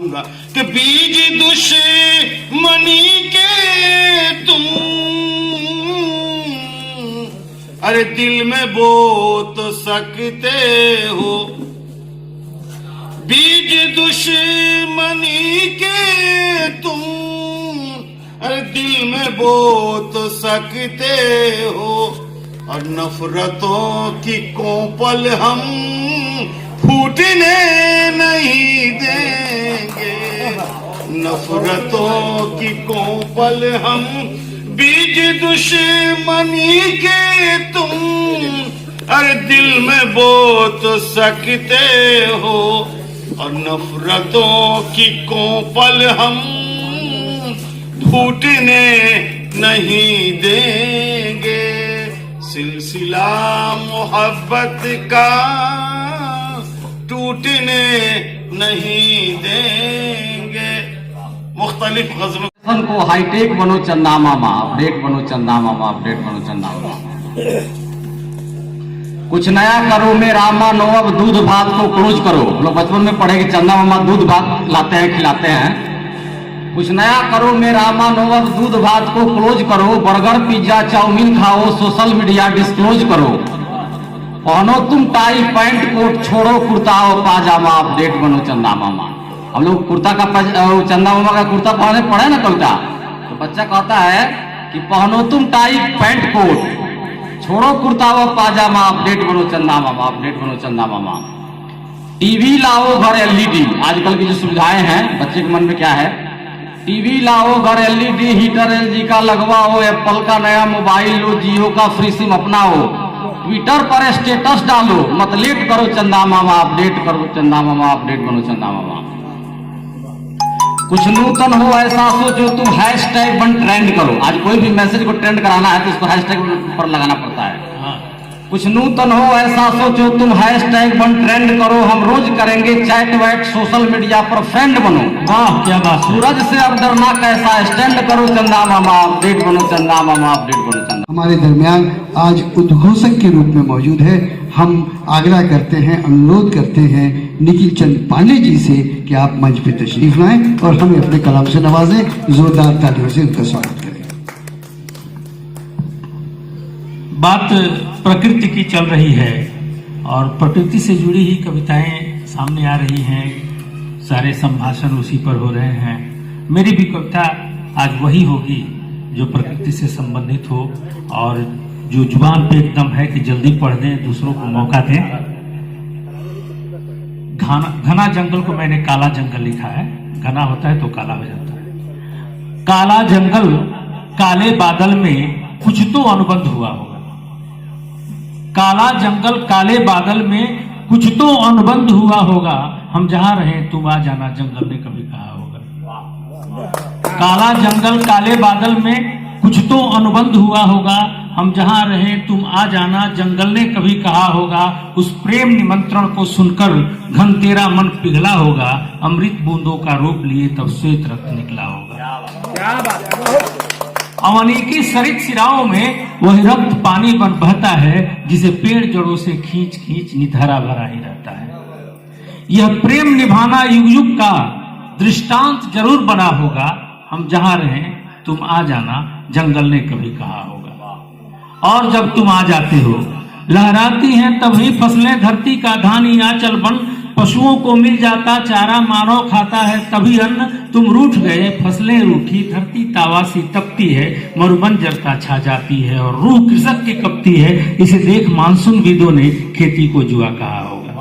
कि बीज दुश्मनी के तुम अरे दिल में बो तो सकते हो, बीज दुश्मनी के तुम अरे दिल में बो तो सकते हो, और नफरतों की कोपल हम फूटने नहीं देंगे, नफरतों की कोपल हम बीज दुश्मनी के तुम अरे दिल में बो तो सकते हो, और नफरतों की कोपल हम फूटने नहीं देंगे, सिलसिला मोहब्बत का टूटने नहीं देंगे। मुख्तलिफ गज़लों को हाईटेक बनो चंदा मामा, अपडेट बनो चंदा मामा, अपडेट बनो चंदा मामा। कुछ नया करो मेरा मानो, अब दूध भात को क्लोज करो। लोग बचपन में पढ़े कि चंदा मामा दूध भात लाते हैं, खिलाते हैं। कुछ नया करो मेरा मानो, अब दूध भात को क्लोज करो, बर्गर पिज्जा चाउमीन खाओ, सोशल मीडिया डिस्क्लोज करो, पहनो तुम टाई पैंट कोट, छोड़ो कुर्ता और पाजामा, अपडेट बनो चंदा मामा। हम लोग कुर्ता का चंदा मामा का कुर्ता पढ़े ना कल का, तो बच्चा कहता है कि पहनो तुम टाई पैंट कोट, छोड़ो कुर्ता व पाजामा, अपडेट बनो चंदा मामा, अपडेट बनो चंदा मामा। टीवी लाओ घर एलईडी, आजकल की जो सुविधाएं हैं, बच्चे के मन में क्या है, टीवी लाओ घर एलईडी, हीटर एलजी का लगवाओ, एप्पल का नया मोबाइल लो, जियो का फ्री सिम अपनाओ, ट्विटर पर स्टेटस डालो, मत लेट करो चंदा मामा, अपडेट करो चंदा मामा, अपडेट बनो चंदा मामा। कुछ नूतन हो ऐसा सोचो तुम, हैशटैग बन ट्रेंड करो। आज कोई भी मैसेज को ट्रेंड कराना है तो उसको हैशटैग पर लगाना पड़ता है। कुछ नूतन हो ऐसा सोचो तुम, हैशटैग बन ट्रेंड करो, हम रोज करेंगे चैट वैट, सोशल मीडिया पर फ्रेंड बनो। वाह क्या बात, सूरज से अब डरना कैसा, स्टैंड करो चंदा मामा, अपडेट बनो चंदा मामा, अपडेट बनो चंदा। हमारे दरमियान आज उद्घोषक के रूप में मौजूद है। हम आग्रह करते हैं, अनुरोध करते हैं निखिल चंद पांडे जी से कि आप मंच पे तशरीफ लाएं और हमें अपने कलाम से नवाजें। जोरदार तालियों से उनका स्वागत करें। बात प्रकृति की चल रही है और प्रकृति से जुड़ी ही कविताएं सामने आ रही हैं, सारे संभाषण उसी पर हो रहे हैं। मेरी भी कविता आज वही होगी जो प्रकृति से संबंधित हो और जो जुबान पे एकदम है कि जल्दी पढ़ दें, दूसरों को मौका दें। घना जंगल को मैंने काला जंगल लिखा है। घना होता है तो काला हो जाता है। काला जंगल काले बादल में कुछ तो अनुबंध हुआ होगा, काला जंगल काले बादल में कुछ तो अनुबंध हुआ होगा, हम जहां रहे तुम आ जाना, जंगल ने कभी कहा होगा। काला जंगल काले बादल में कुछ तो अनुबंध हुआ होगा, हम जहां रहे तुम आ जाना, जंगल ने कभी कहा होगा। उस प्रेम निमंत्रण को सुनकर घन तेरा मन पिघला होगा, अमृत बूंदों का रूप लिए तब श्वेत रक्त निकला होगा। क्या बात है। अवनी सरित सिराओं में वही रक्त पानी बन बहता है, जिसे पेड़ जड़ों से खींच खींच निधरा भरा ही रहता है। यह प्रेम निभाना युग युग का दृष्टांत जरूर बना होगा, हम जहां रहें तुम आ जाना, जंगल ने कभी कहा होगा। और जब तुम आ जाते हो, लहराती हैं तभी फसलें, धरती का धानी आंचल बन, पशुओं को मिल जाता चारा, मानव खाता है तभी अन्न। तुम रूठ गए फसलें रूठी, धरती तावासी तपती है, मरुबंजरता छा जाती है और रूह कृषक की कपती है। इसे देख मानसून विदों ने खेती को जुआ कहा होगा,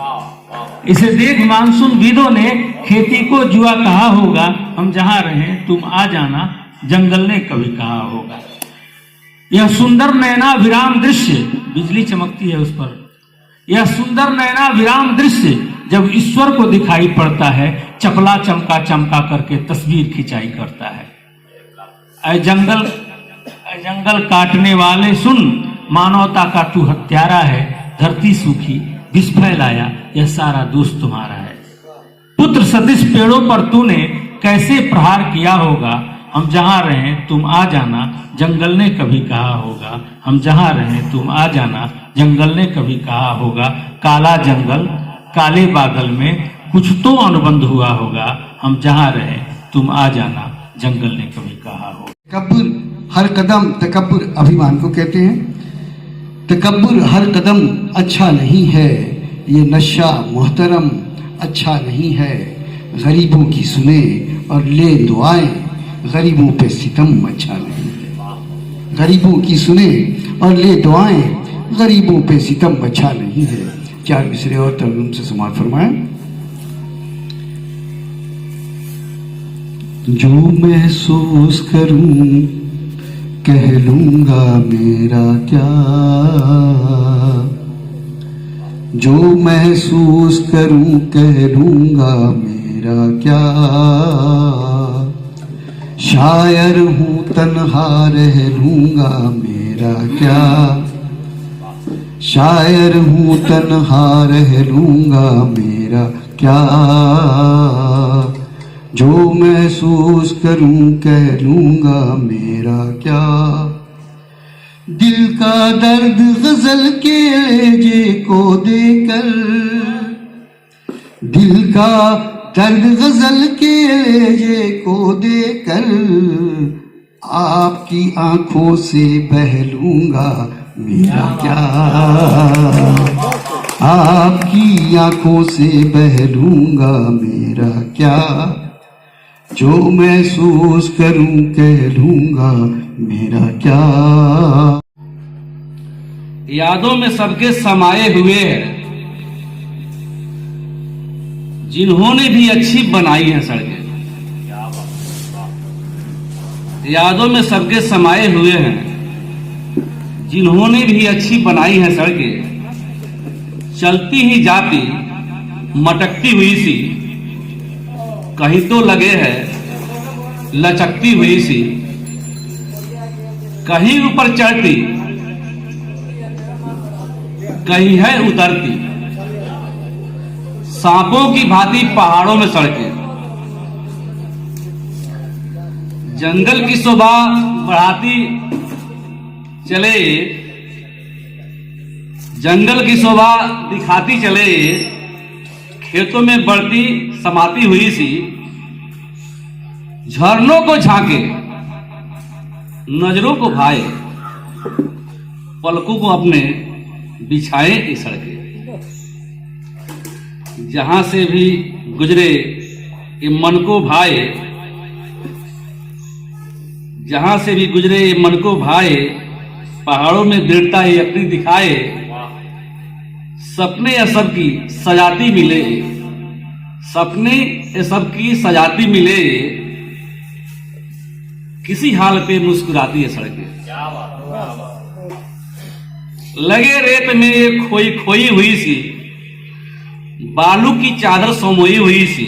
इसे देख मानसून विदों ने खेती को जुआ कहा होगा, हम जहां रहें तुम आ जाना, जंगल ने कभी कहा होगा। यह सुंदर नैना विराम दृश्य, बिजली चमकती है उस पर, यह सुंदर नैना विराम दृश्य जब ईश्वर को दिखाई पड़ता है, चपला चमका चमका करके तस्वीर खिंचाई करता है। ऐ जंगल काटने वाले सुन, मानवता का तू हत्यारा है, धरती सूखी विष फैलाया, यह सारा दोष तुम्हारा है। पुत्र सदिश पेड़ों पर तूने कैसे प्रहार किया होगा, हम जहां रहें तुम आ जाना, जंगल ने कभी कहा होगा। हम जहां रहें तुम आ जाना, जंगल ने कभी कहा होगा। काला जंगल काले बादल में कुछ तो अनुबंध हुआ होगा, हम जहां रहे तुम आ जाना, जंगल ने कभी कहा हो। तकब्बुर हर कदम, तकब्बुर अभिमान को कहते हैं। तकब्बुर हर कदम अच्छा नहीं है, ये नशा मोहतरम अच्छा नहीं है। गरीबों की सुने और ले दुआएं, गरीबों पे सितम अच्छा नहीं है। गरीबों की सुने और ले दुआएं, गरीबों पे सितम अच्छा नहीं है। 4 मिसरे और तरजुम से समाप्त फरमाएं। जो महसूस करूं कह लूंगा मेरा क्या, जो महसूस करूं कह लूंगा मेरा क्या। शायर हूं तन्हा रह लूंगा मेरा क्या, शायर हूं तन्हा रह लूंगा मेरा क्या। जो महसूस करूं कह लूंगा मेरा क्या। दिल का दर्द गजल के लहजे को देकर, दिल का दर्द गजल के लहजे को देकर, आपकी आंखों से बह लूंगा मेरा क्या। आपकी आंखों से बह लूंगा मेरा क्या। जो महसूस करूं कह लूंगा मेरा क्या। यादों में सबके समाये हुए हैं, जिन्होंने भी अच्छी बनाई है सड़कें। यादों में सबके समाये हुए हैं, जिन्होंने भी अच्छी बनाई है सड़कें। चलती ही जाती मटकती हुई सी, कहीं तो लगे है लचकती हुई सी। कहीं ऊपर चढ़ती कहीं है उतरती, सांपों की भांति पहाड़ों में सड़कें। जंगल की शोभा बढ़ाती चले, जंगल की शोभा दिखाती चले। खेतों में बढ़ती समाती हुई सी, झरनों को झांके नजरों को भाए, पलकों को अपने बिछाए ये सड़कें। जहां से भी गुजरे ये मन को भाए, जहां से भी गुजरे ये मन को भाए। पहाड़ों में दृढ़ता ये अपनी दिखाए, सपने या सबकी सजाती मिले, सपने ये सबकी सजाती मिले। किसी हाल पे मुस्कुराती है सड़कें। लगे रेत में ये खोई खोई हुई सी, बालू की चादर समोई हुई सी।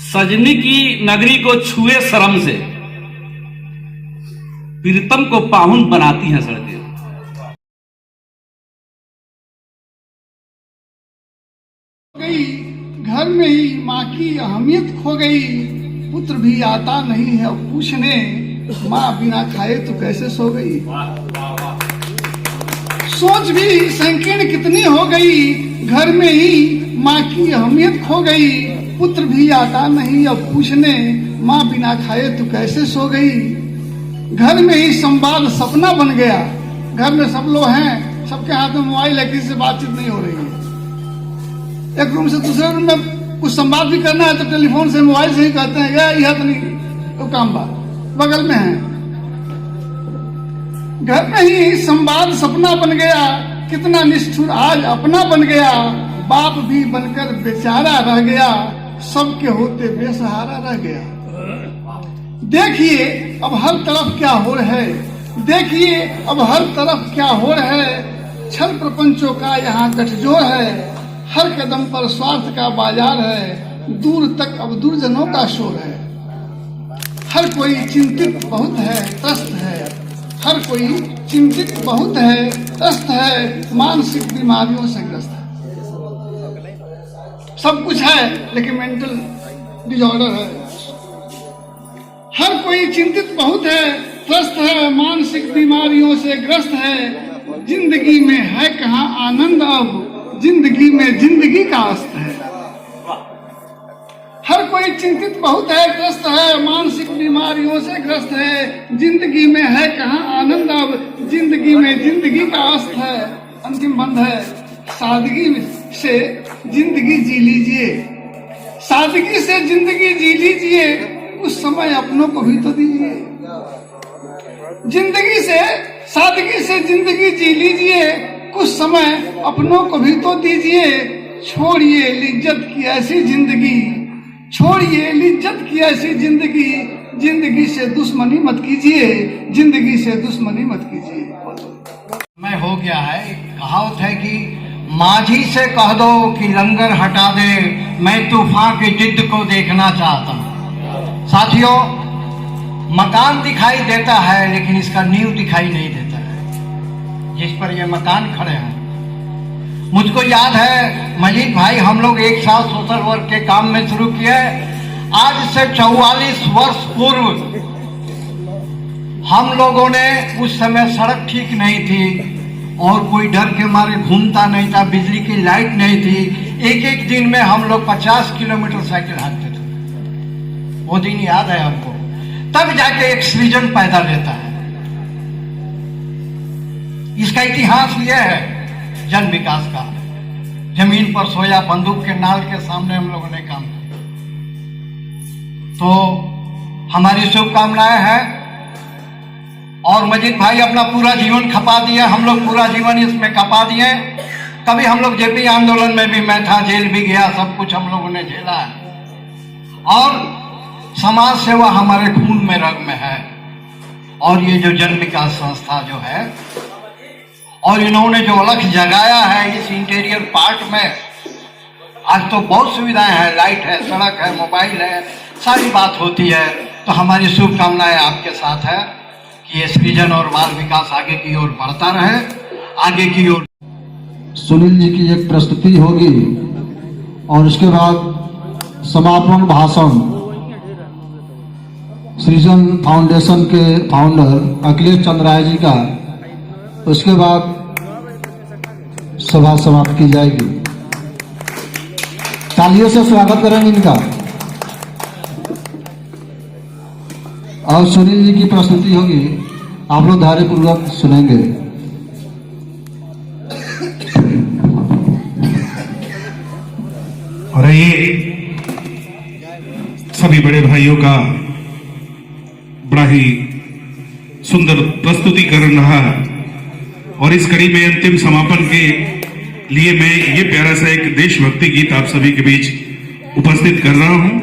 सजनी की नगरी को छुए शर्म से, प्रीतम को पाहुन बनाती हैं सड़कें। गई घर में ही माँ की अहमियत खो गई। पुत्र भी आता नहीं है पूछने, माँ बिना खाए तो कैसे सो गई। सोच भी संकीर्ण कितनी हो गई, घर में ही माँ की अहमियत खो गई। पुत्र भी आता नहीं अब पूछने, माँ बिना खाए तो कैसे सो गई। घर में ही संवाद सपना बन गया। घर में सब लोग हैं, सबके हाथ में मोबाइल है, किसी से बातचीत नहीं हो रही है। एक रूम से दूसरे रूम में कुछ संवाद भी करना है तो टेलीफोन से मोबाइल से ही कहते हैं, यह तो नहीं तो काम बात बगल में है। घर में ही संवाद सपना बन गया, कितना निष्ठुर आज अपना बन गया। बाप भी बनकर बेचारा रह गया, सबके होते बेसहारा रह गया। देखिए अब हर तरफ क्या हो रहा है, देखिए अब हर तरफ क्या हो रहा है। छल प्रपंचों का यहाँ गठजोड़ है, हर कदम पर स्वार्थ का बाजार है। दूर तक अब दुर्जनों का शोर है। हर कोई चिंतित बहुत है, त्रस्त है। हर कोई चिंतित बहुत है, त्रस्त है, मानसिक बीमारियों से ग्रस्त है। सब कुछ है लेकिन मेंटल डिसऑर्डर है। हर कोई चिंतित बहुत है, त्रस्त है, मानसिक बीमारियों से ग्रस्त है। जिंदगी में है कहाँ आनंद अब, जिंदगी में जिंदगी का अस्त है। हर कोई चिंतित बहुत है, ग्रस्त है, मानसिक बीमारियों से ग्रस्त है। जिंदगी में है कहाँ आनंद, अब जिंदगी में जिंदगी का अस्त है। अंतिम बंद है, सादगी से जिंदगी जी लीजिए, सादगी से जिंदगी जी लीजिए, उस समय अपनों को भी तो दीजिए। जिंदगी से सादगी से जिंदगी जी लीजिए, कुछ समय अपनों को भी तो दीजिए। छोड़िए लिज्जत की ऐसी जिंदगी, छोड़िए लिज्जत की ऐसी जिंदगी, जिंदगी से दुश्मनी मत कीजिए, जिंदगी से दुश्मनी मत कीजिए। मैं हो गया है, कहावत है कि माझी से कह दो कि लंगर हटा दे, मैं तूफान की जिद्द को देखना चाहता हूँ। साथियों, मकान दिखाई देता है लेकिन इसका नींव दिखाई नहीं देता है जिस पर ये मकान खड़े हैं। मुझको याद है मजीद भाई, हम लोग एक साथ सोशल वर्क के काम में शुरू किए। आज से 44 वर्ष पूर्व हम लोगों ने, उस समय सड़क ठीक नहीं थी और कोई डर के मारे घूमता नहीं था, बिजली की लाइट नहीं थी। एक एक दिन में हम लोग 50 किलोमीटर साइकिल हाँकते थे। वो दिन याद है हमको। तब जाके एक सृजन पैदा लेता है। इसका इतिहास यह है जन विकास का। जमीन पर सोया बंदूक के नाल के सामने हम लोगों ने काम किया। तो हमारी शुभकामनाएं हैं। और मजीद भाई अपना पूरा जीवन खपा दिया, हम लोग पूरा जीवन इसमें खपा दिए। कभी हम लोग जेपी आंदोलन में भी मैं था, जेल भी गया, सब कुछ हम लोगों ने झेला है। और समाज सेवा हमारे खून में रग में है। और ये जो जन विकास संस्था जो है, और इन्होंने जो अलख जगाया है इस इंटीरियर पार्ट में, आज तो बहुत सुविधाएं हैं, लाइट है, सड़क है, मोबाइल है, सारी बात होती है। तो हमारी शुभकामनाएं आपके साथ है कि ये सृजन और बाल विकास आगे की ओर बढ़ता रहे, आगे की ओर। सुनील जी की एक प्रस्तुति होगी और उसके बाद समापन भाषण सृजन फाउंडेशन के फाउंडर अखिलेश चंद्र राय जी का। उसके बाद सभा समाप्त की जाएगी। तालियों से स्वागत करेंगे इनका। और सुनील जी की प्रस्तुति होगी, आप लोग धैर्यपूर्वक सुनेंगे। और ये सभी बड़े भाइयों का बड़ा ही सुंदर प्रस्तुतिकरण रहा। और इस कड़ी में अंतिम समापन के लिए मैं ये प्यारा सा एक देशभक्ति गीत आप सभी के बीच उपस्थित कर रहा हूं।